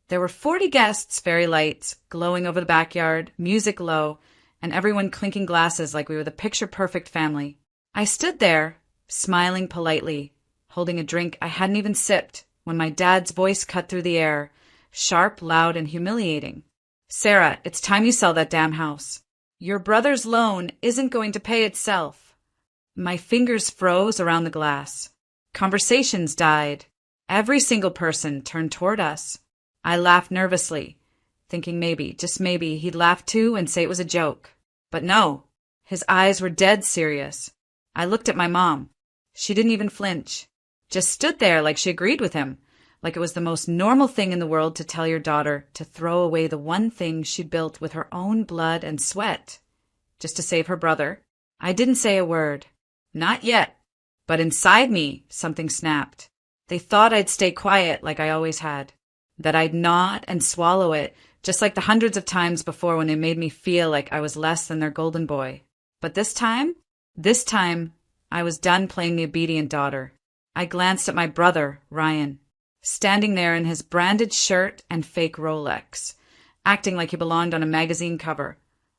There were 40 guests, fairy lights glowing over the backyard, music low, and everyone clinking glasses like we were the picture-perfect family. I stood there, smiling politely, holding a drink I hadn't even sipped, when my dad's voice cut through the air, sharp, loud, and humiliating. "Sara, it's time you sell that damn house. Your brother's loan isn't going to pay itself." My fingers froze around the glass. Conversations died. Every single person turned toward us. I laughed nervously, thinking maybe, just maybe, he'd laugh too and say it was a joke. But no, his eyes were dead serious. I looked at my mom. She didn't even flinch, just stood there like she agreed with him, like it was the most normal thing in the world to tell your daughter to throw away the one thing she'd built with her own blood and sweat, just to save her brother. I didn't say a word. Not yet. But inside me, something snapped. They thought I'd stay quiet like I always had, that I'd nod and swallow it, just like the hundreds of times before when they made me feel like I was less than their golden boy. But this time, I was done playing the obedient daughter. I glanced at my brother, Ryan, standing there in his branded shirt and fake Rolex, acting like he belonged on a magazine cover.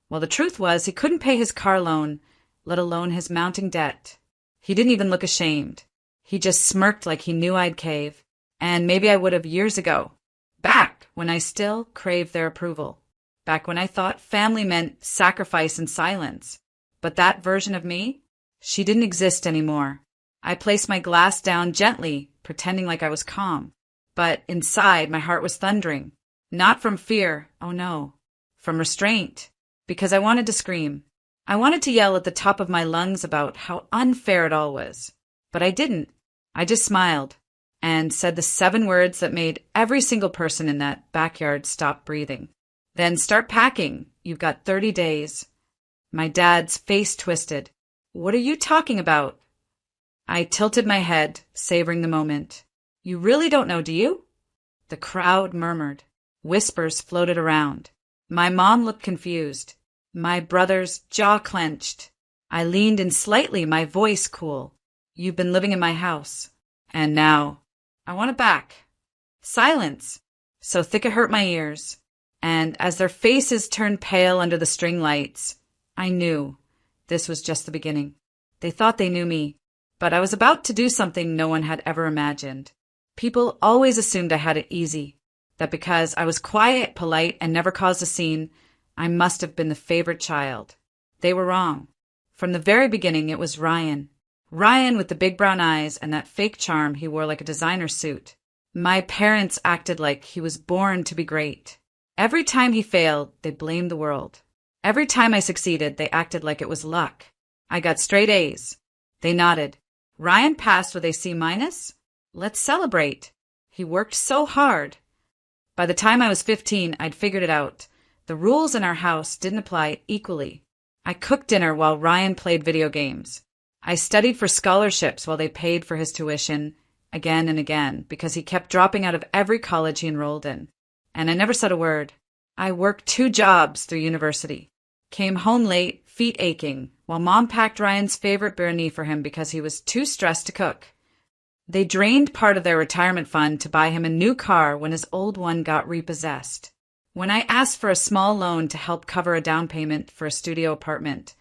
Well, the truth was he couldn't pay his car loan, let alone his mounting debt. He didn't even look ashamed. He just smirked like he knew I'd cave, and maybe I would have years ago, back when I still craved their approval, back when I thought family meant sacrifice and silence. But that version of me, she didn't exist anymore. I placed my glass down gently, pretending like I was calm. But inside, my heart was thundering. Not from fear, oh no, from restraint, because I wanted to scream. I wanted to yell at the top of my lungs about how unfair it all was. But I didn't. I just smiled and said the 7 words that made every single person in that backyard stop breathing. "Then start packing. You've got 30 days. My dad's face twisted. "What are you talking about?" I tilted my head, savoring the moment. "You really don't know, do you?" The crowd murmured. Whispers floated around. My mom looked confused. My brother's jaw clenched. I leaned in slightly, my voice cool. "You've been living in my house. And now, I want it back." Silence, so thick it hurt my ears. And as their faces turned pale under the string lights, I knew this was just the beginning. They thought they knew me, but I was about to do something no one had ever imagined. People always assumed I had it easy, that because I was quiet, polite, and never caused a scene, I must have been the favorite child. They were wrong. From the very beginning, it was Ryan. Ryan with the big brown eyes and that fake charm he wore like a designer suit. My parents acted like he was born to be great. Every time he failed, they blamed the world. Every time I succeeded, they acted like it was luck. I got straight A's. They nodded. "Ryan passed with a C-? Let's celebrate. He worked so hard." By the time I was 15, I'd figured it out. The rules in our house didn't apply equally. I cooked dinner while Ryan played video games. I studied for scholarships while they paid for his tuition again and again because he kept dropping out of every college he enrolled in. And I never said a word. I worked 2 jobs through university. Came home late, feet aching, while Mom packed Ryan's favorite biryani for him because he was too stressed to cook. They drained part of their retirement fund to buy him a new car when his old one got repossessed. When I asked for a small loan to help cover a down payment for a studio apartment,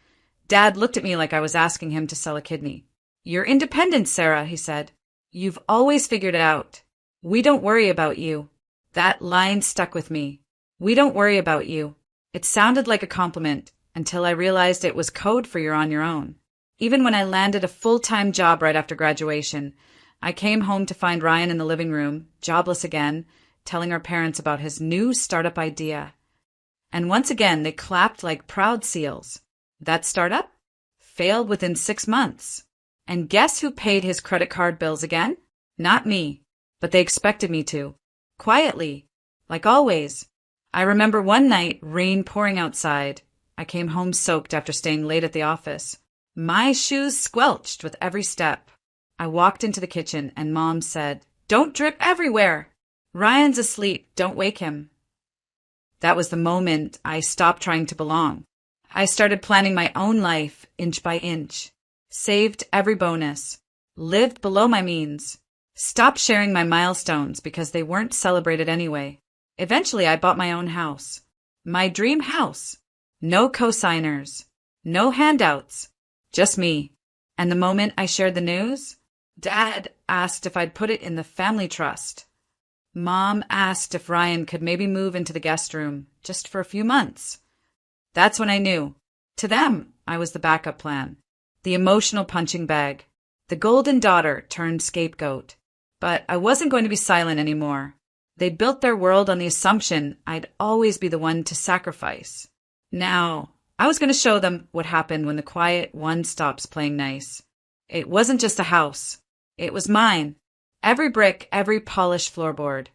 Dad looked at me like I was asking him to sell a kidney. "You're independent, Sara," he said. "You've always figured it out. We don't worry about you." That line stuck with me. "We don't worry about you." It sounded like a compliment until I realized it was code for you're on your own. Even when I landed a full-time job right after graduation, I came home to find Ryan in the living room, jobless again, telling our parents about his new startup idea. And once again, they clapped like proud seals. That startup failed within 6 months. And guess who paid his credit card bills again? Not me, but they expected me to. Quietly, like always. I remember one night, rain pouring outside. I came home soaked after staying late at the office. My shoes squelched with every step. I walked into the kitchen and Mom said, "Don't drip everywhere. Ryan's asleep, don't wake him." That was the moment I stopped trying to belong. I started planning my own life, inch by inch. Saved every bonus. Lived below my means. Stopped sharing my milestones because they weren't celebrated anyway. Eventually, I bought my own house. My dream house. No cosigners. No handouts. Just me. And the moment I shared the news, Dad asked if I'd put it in the family trust. Mom asked if Ryan could maybe move into the guest room, just for a few months. That's when I knew. To them, I was the backup plan. The emotional punching bag. The golden daughter turned scapegoat. But I wasn't going to be silent anymore. They'd built their world on the assumption I'd always be the one to sacrifice. Now, I was going to show them what happened when the quiet one stops playing nice. It wasn't just a house. It was mine. Every brick, every polished floorboard.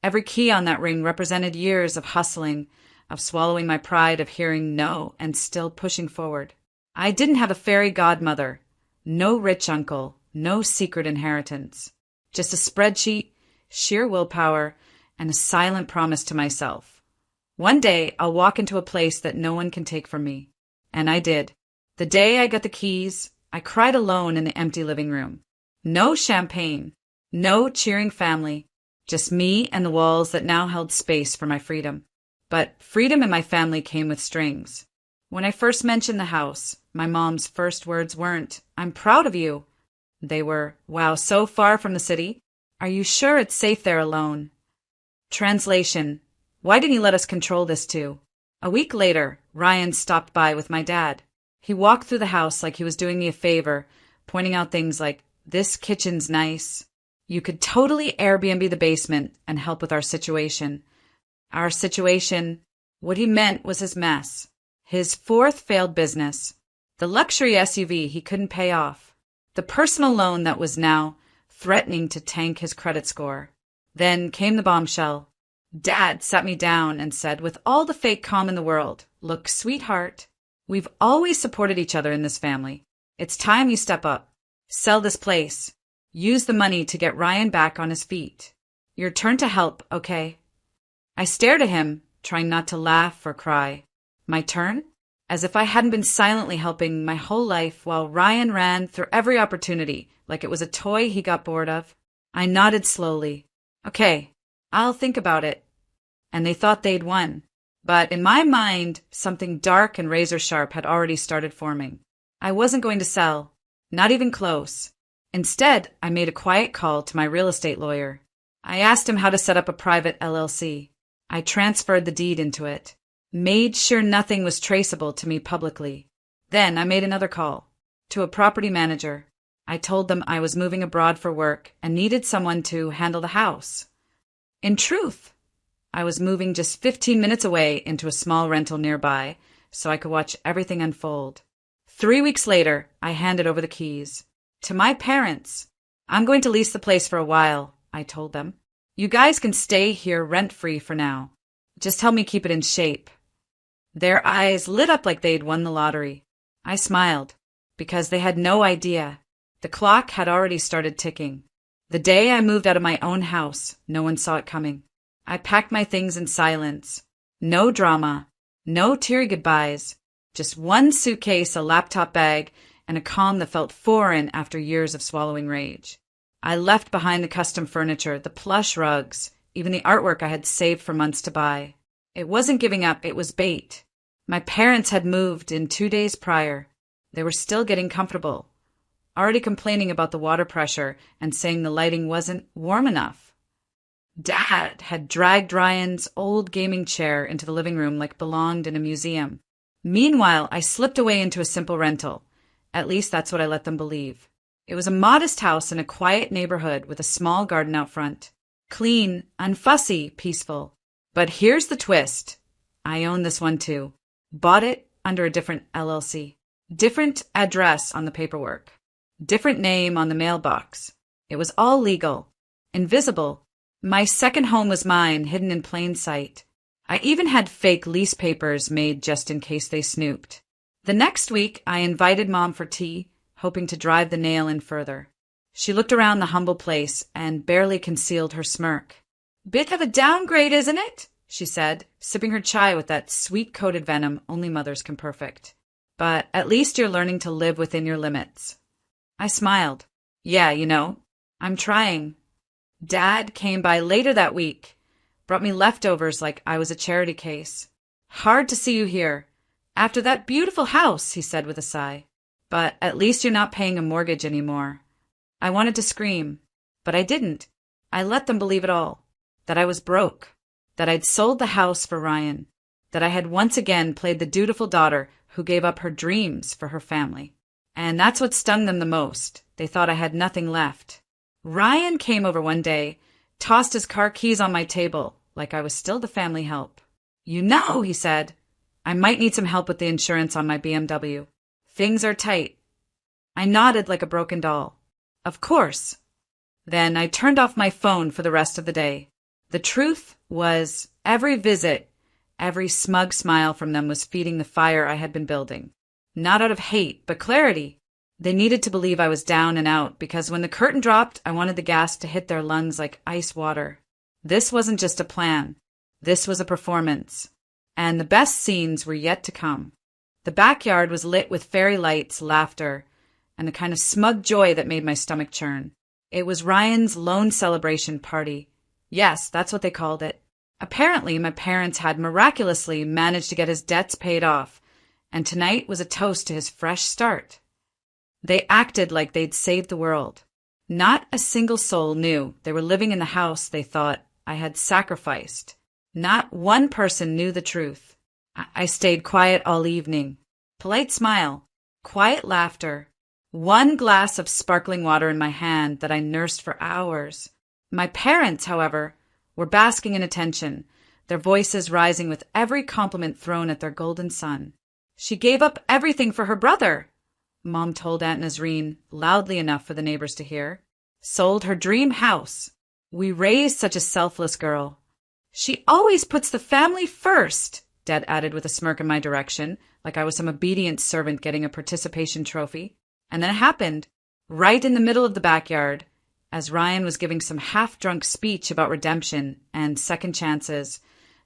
Every key on that ring represented years of hustling, of swallowing my pride, of hearing no and still pushing forward. I didn't have a fairy godmother, no rich uncle, no secret inheritance. Just a spreadsheet, sheer willpower, and a silent promise to myself. One day, I'll walk into a place that no one can take from me. And I did. The day I got the keys, I cried alone in the empty living room. No champagne, no cheering family, just me and the walls that now held space for my freedom. But freedom in my family came with strings. When I first mentioned the house, my mom's first words weren't, "I'm proud of you." They were, "Wow, so far from the city? Are you sure it's safe there alone?" Translation: why didn't you let us control this too? A week later, Ryan stopped by with my dad. He walked through the house like he was doing me a favor, pointing out things like, "This kitchen's nice. You could totally Airbnb the basement and help with our situation." Our situation, what he meant was his mess. His fourth failed business. The luxury SUV he couldn't pay off. The personal loan that was now threatening to tank his credit score. Then came the bombshell. Dad sat me down and said, with all the fake calm in the world, "Look, sweetheart, we've always supported each other in this family. It's time you step up. Sell this place. Use the money to get Ryan back on his feet. Your turn to help, okay?" I stared at him, trying not to laugh or cry. My turn? As if I hadn't been silently helping my whole life while Ryan ran through every opportunity like it was a toy he got bored of. I nodded slowly. "Okay, I'll think about it." And they thought they'd won. But in my mind, something dark and razor-sharp had already started forming. I wasn't going to sell. Not even close. Instead, I made a quiet call to my real estate lawyer. I asked him how to set up a private LLC. I transferred the deed into it. Made sure nothing was traceable to me publicly. Then I made another call. To a property manager. I told them I was moving abroad for work and needed someone to handle the house. In truth, I was moving just 15 minutes away into a small rental nearby so I could watch everything unfold. 3 weeks later, I handed over the keys. To my parents. "I'm going to lease the place for a while," I told them. "You guys can stay here rent-free for now. Just help me keep it in shape." Their eyes lit up like they'd won the lottery. I smiled, because they had no idea. The clock had already started ticking. The day I moved out of my own house, no one saw it coming. I packed my things in silence. No drama, no teary goodbyes, just one suitcase, a laptop bag, and a calm that felt foreign after years of swallowing rage. I left behind the custom furniture, the plush rugs, even the artwork I had saved for months to buy. It wasn't giving up, it was bait. My parents had moved in 2 days prior. They were still getting comfortable, already complaining about the water pressure and saying the lighting wasn't warm enough. Dad had dragged Ryan's old gaming chair into the living room like it belonged in a museum. Meanwhile, I slipped away into a simple rental. At least that's what I let them believe. It was a modest house in a quiet neighborhood with a small garden out front. Clean, unfussy, peaceful. But here's the twist. I own this one too. Bought it under a different LLC. Different address on the paperwork. Different name on the mailbox. It was all legal. Invisible. My second home was mine, hidden in plain sight. I even had fake lease papers made just in case they snooped. The next week, I invited Mom for tea, hoping to drive the nail in further. She looked around the humble place and barely concealed her smirk. "Bit of a downgrade, isn't it?" she said, sipping her chai with that sweet-coated venom only mothers can perfect. "But at least you're learning to live within your limits." I smiled. "Yeah, I'm trying." Dad came by later that week, brought me leftovers like I was a charity case. Hard to see you here. After that beautiful house, he said with a sigh. But at least you're not paying a mortgage anymore. I wanted to scream, but I didn't. I let them believe it all. That I was broke. That I'd sold the house for Ryan. That I had once again played the dutiful daughter who gave up her dreams for her family. And that's what stung them the most. They thought I had nothing left. Ryan came over one day, tossed his car keys on my table, like I was still the family help. You know, he said, I might need some help with the insurance on my BMW. Things are tight. I nodded like a broken doll. Of course. Then I turned off my phone for the rest of the day. The truth was, every visit, every smug smile from them was feeding the fire I had been building. Not out of hate, but clarity. They needed to believe I was down and out, because when the curtain dropped, I wanted the gas to hit their lungs like ice water. This wasn't just a plan. This was a performance. And the best scenes were yet to come. The backyard was lit with fairy lights, laughter, and the kind of smug joy that made my stomach churn. It was Ryan's lone celebration party. Yes, that's what they called it. Apparently, my parents had miraculously managed to get his debts paid off, and tonight was a toast to his fresh start. They acted like they'd saved the world. Not a single soul knew they were living in the house they thought I had sacrificed. Not one person knew the truth. I stayed quiet all evening. Polite smile, quiet laughter, one glass of sparkling water in my hand that I nursed for hours. My parents, however, were basking in attention, their voices rising with every compliment thrown at their golden son. She gave up everything for her brother, Mom told Aunt Nazreen loudly enough for the neighbors to hear. Sold her dream house. We raised such a selfless girl. She always puts the family first, Dad added with a smirk in my direction, like I was some obedient servant getting a participation trophy. And then it happened, right in the middle of the backyard, as Ryan was giving some half-drunk speech about redemption and second chances.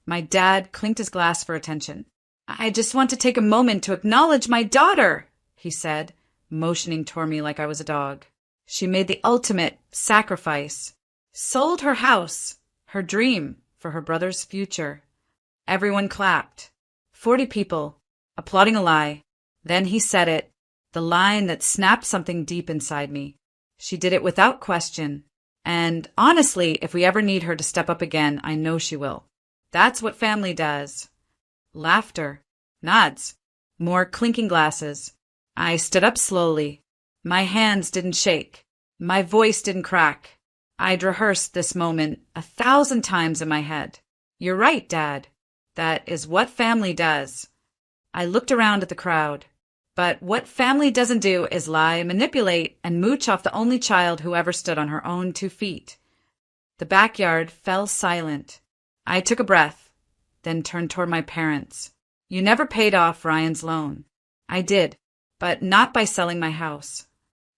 My dad clinked his glass for attention. I just want to take a moment to acknowledge my daughter, he said, motioning toward me like I was a dog. She made the ultimate sacrifice. Sold her house, her dream, for her brother's future. Everyone clapped. 40 people, applauding a lie. Then he said it, the line that snapped something deep inside me. She did it without question. And honestly, if we ever need her to step up again, I know she will. That's what family does. Laughter. Nods. More clinking glasses. I stood up slowly. My hands didn't shake. My voice didn't crack. I'd rehearsed this moment 1,000 times in my head. You're right, Dad. That is what family does. I looked around at the crowd. But what family doesn't do is lie, manipulate, and mooch off the only child who ever stood on her own 2 feet. The backyard fell silent. I took a breath, then turned toward my parents. You never paid off Ryan's loan. I did, but not by selling my house.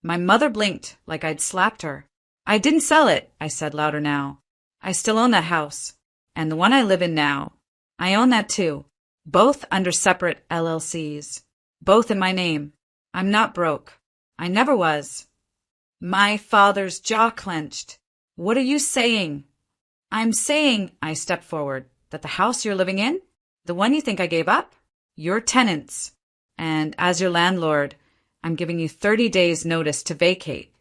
My mother blinked like I'd slapped her. I didn't sell it, I said louder now. I still own that house, and the one I live in now. I own that too, both under separate LLCs. Both in my name. I'm not broke. I never was. My father's jaw clenched. What are you saying? I'm saying, I stepped forward, that the house you're living in, the one you think I gave up, you're tenants. And as your landlord, I'm giving you 30 days' notice to vacate.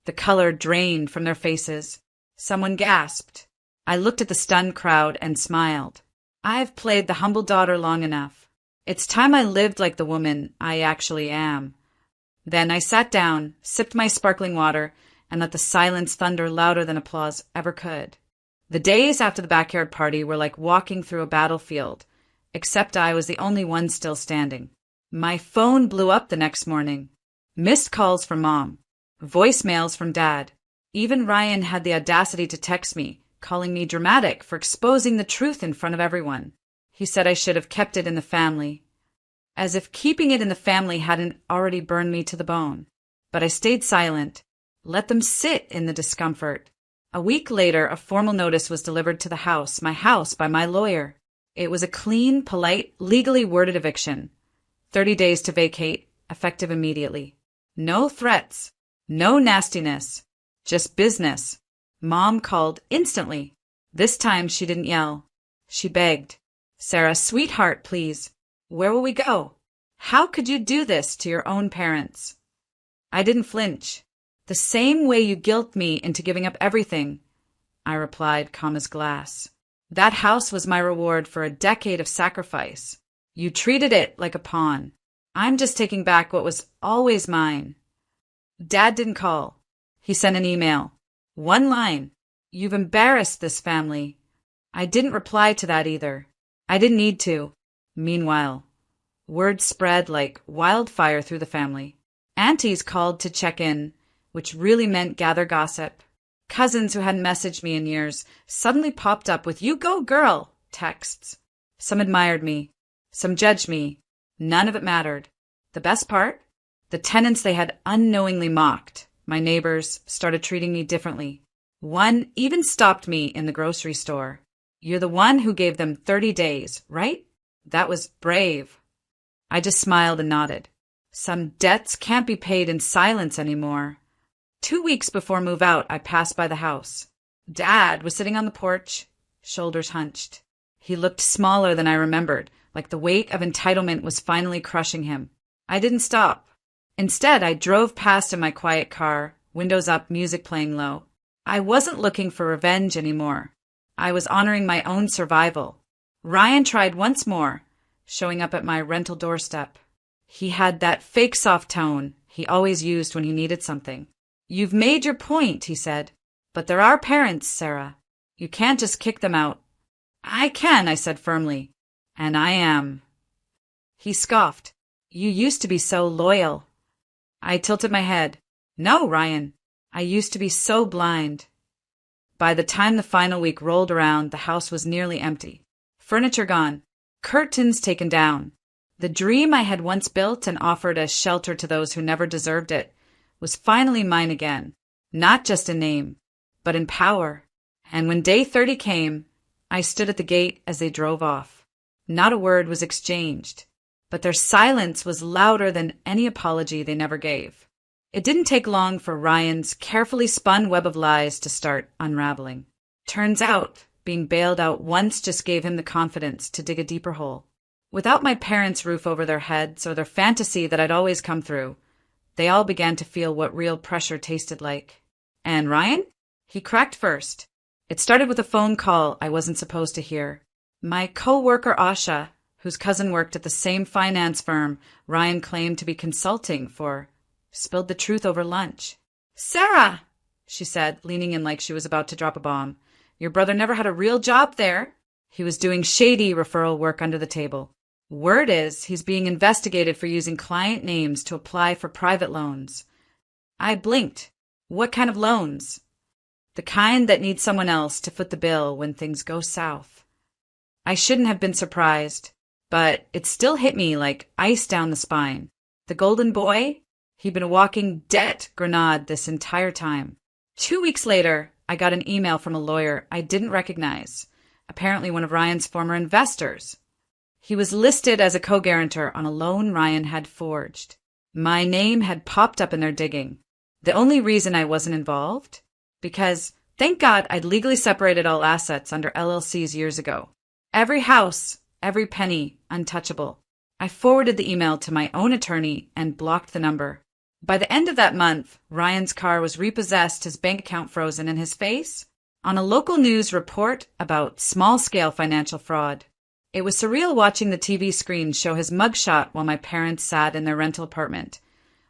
The color drained from their faces. Someone gasped. I looked at the stunned crowd and smiled. I've played the humble daughter long enough. It's time I lived like the woman I actually am. Then I sat down, sipped my sparkling water, and let the silence thunder louder than applause ever could. The days after the backyard party were like walking through a battlefield, except I was the only one still standing. My phone blew up the next morning. Missed calls from Mom. Voicemails from Dad. Even Ryan had the audacity to text me, calling me dramatic for exposing the truth in front of everyone. He said I should have kept it in the family. As if keeping it in the family hadn't already burned me to the bone. But I stayed silent. Let them sit in the discomfort. A week later, a formal notice was delivered to the house, my house, by my lawyer. It was a clean, polite, legally worded eviction. 30 days to vacate, effective immediately. No threats. No nastiness. Just business. Mom called instantly. This time she didn't yell. She begged. Sara, sweetheart, please. Where will we go? How could you do this to your own parents? I didn't flinch. The same way you guilt me into giving up everything, I replied, calm as glass. That house was my reward for a decade of sacrifice. You treated it like a pawn. I'm just taking back what was always mine. Dad didn't call. He sent an email. One line. You've embarrassed this family. I didn't reply to that either. I didn't need to. Meanwhile, word spread like wildfire through the family. Aunties called to check in, which really meant gather gossip. Cousins who hadn't messaged me in years suddenly popped up with "You go, girl" texts. Some admired me. Some judged me. None of it mattered. The best part? The tenants they had unknowingly mocked, my neighbors, started treating me differently. One even stopped me in the grocery store. You're the one who gave them 30 days, right? That was brave. I just smiled and nodded. Some debts can't be paid in silence anymore. 2 weeks before move out, I passed by the house. Dad was sitting on the porch, shoulders hunched. He looked smaller than I remembered, like the weight of entitlement was finally crushing him. I didn't stop. Instead, I drove past in my quiet car, windows up, music playing low. I wasn't looking for revenge anymore. I was honoring my own survival. Ryan tried once more, showing up at my rental doorstep. He had that fake soft tone he always used when he needed something. You've made your point, he said. But there are parents, Sara. You can't just kick them out. I can, I said firmly. And I am. He scoffed. You used to be so loyal. I tilted my head. No, Ryan. I used to be so blind. By the time the final week rolled around, the house was nearly empty. Furniture gone. Curtains taken down. The dream I had once built and offered as shelter to those who never deserved it was finally mine again, not just in name, but in power. And when day 30 came, I stood at the gate as they drove off. Not a word was exchanged, but their silence was louder than any apology they never gave. It didn't take long for Ryan's carefully spun web of lies to start unraveling. Turns out, being bailed out once just gave him the confidence to dig a deeper hole. Without my parents' roof over their heads or their fantasy that I'd always come through, they all began to feel what real pressure tasted like. And Ryan? He cracked first. It started with a phone call I wasn't supposed to hear. My co-worker Asha, whose cousin worked at the same finance firm Ryan claimed to be consulting for, spilled the truth over lunch. Sara, she said, leaning in like she was about to drop a bomb. Your brother never had a real job there. He was doing shady referral work under the table. Word is he's being investigated for using client names to apply for private loans. I blinked. What kind of loans? The kind that need someone else to foot the bill when things go south. I shouldn't have been surprised, but it still hit me like ice down the spine. The golden boy? He'd been a walking debt grenade this entire time. 2 weeks later, I got an email from a lawyer I didn't recognize, apparently one of Ryan's former investors. He was listed as a co-guarantor on a loan Ryan had forged. My name had popped up in their digging. The only reason I wasn't involved? Because, thank God, I'd legally separated all assets under LLCs years ago. Every house, every penny, untouchable. I forwarded the email to my own attorney and blocked the number. By the end of that month, Ryan's car was repossessed, his bank account frozen, and his face on a local news report about small-scale financial fraud. It was surreal watching the TV screen show his mugshot while my parents sat in their rental apartment,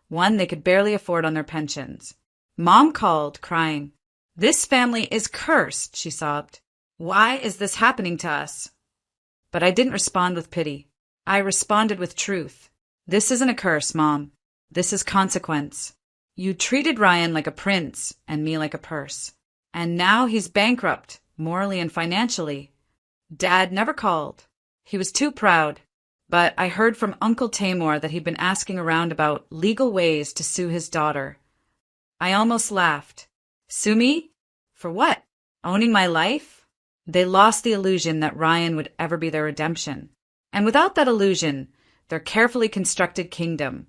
one they could barely afford on their pensions. Mom called, crying. This family is cursed, she sobbed. Why is this happening to us? But I didn't respond with pity. I responded with truth. This isn't a curse, Mom. This is consequence. You treated Ryan like a prince and me like a purse. And now he's bankrupt, morally and financially. Dad never called. He was too proud. But I heard from Uncle Tamor that he'd been asking around about legal ways to sue his daughter. I almost laughed. Sue me? For what? Owning my life? They lost the illusion that Ryan would ever be their redemption. And without that illusion, their carefully constructed kingdom,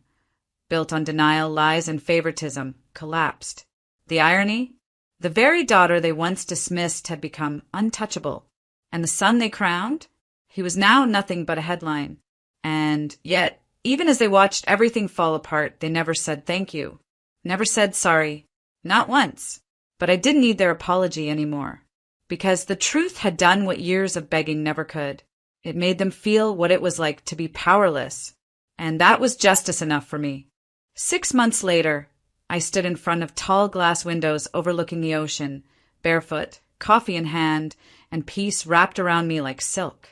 built on denial, lies, and favoritism, collapsed. The irony? The very daughter they once dismissed had become untouchable. And the son they crowned? He was now nothing but a headline. And yet, even as they watched everything fall apart, they never said thank you. Never said sorry. Not once. But I didn't need their apology anymore. Because the truth had done what years of begging never could. It made them feel what it was like to be powerless. And that was justice enough for me. 6 months later, I stood in front of tall glass windows overlooking the ocean, barefoot, coffee in hand, and peace wrapped around me like silk.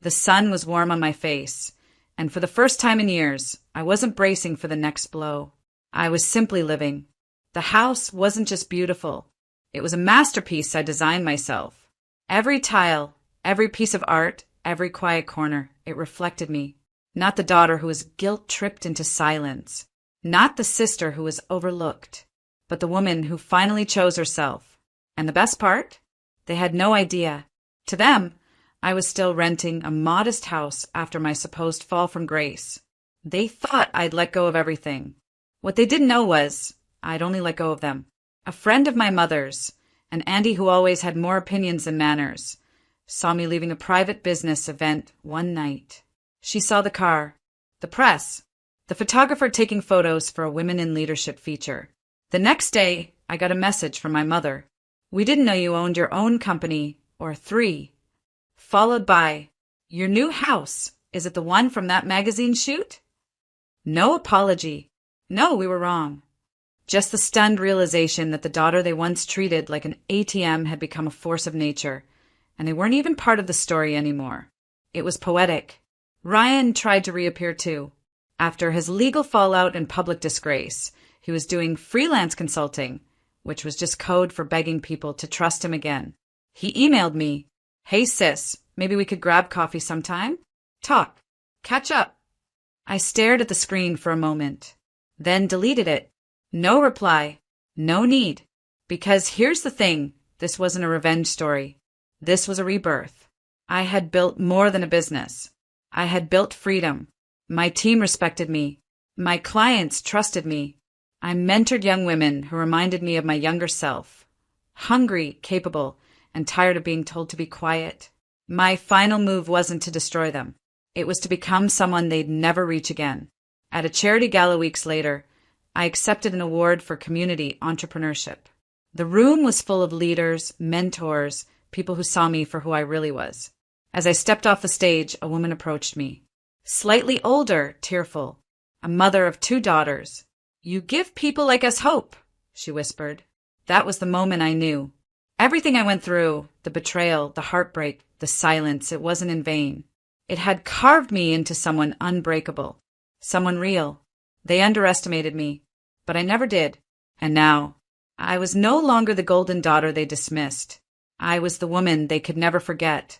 The sun was warm on my face, and for the first time in years, I wasn't bracing for the next blow. I was simply living. The house wasn't just beautiful. It was a masterpiece I designed myself. Every tile, every piece of art, every quiet corner, it reflected me. Not the daughter who was guilt-tripped into silence. Not the sister who was overlooked. But the woman who finally chose herself. And the best part? They had no idea. To them, I was still renting a modest house after my supposed fall from grace. They thought I'd let go of everything. What they didn't know was I'd only let go of them. A friend of my mother's, an Andy who always had more opinions than manners, saw me leaving a private business event one night. She saw the car, the press, the photographer taking photos for a Women in Leadership feature. The next day, I got a message from my mother. We didn't know you owned your own company, or 3. Followed by, your new house, is it the one from that magazine shoot? No apology. No, we were wrong. Just the stunned realization that the daughter they once treated like an ATM had become a force of nature, and they weren't even part of the story anymore. It was poetic. Ryan tried to reappear too. After his legal fallout and public disgrace, he was doing freelance consulting, which was just code for begging people to trust him again. He emailed me, "Hey sis, maybe we could grab coffee sometime? Talk. Catch up." I stared at the screen for a moment, then deleted it. No reply. No need. Because here's the thing, this wasn't a revenge story. This was a rebirth. I had built more than a business. I had built freedom. My team respected me. My clients trusted me. I mentored young women who reminded me of my younger self. Hungry, capable, and tired of being told to be quiet. My final move wasn't to destroy them. It was to become someone they'd never reach again. At a charity gala weeks later, I accepted an award for community entrepreneurship. The room was full of leaders, mentors, people who saw me for who I really was. As I stepped off the stage, a woman approached me. Slightly older, tearful, a mother of 2 daughters. "You give people like us hope," she whispered. That was the moment I knew. Everything I went through, the betrayal, the heartbreak, the silence, it wasn't in vain. It had carved me into someone unbreakable, someone real. They underestimated me, but I never did. And now, I was no longer the golden daughter they dismissed. I was the woman they could never forget.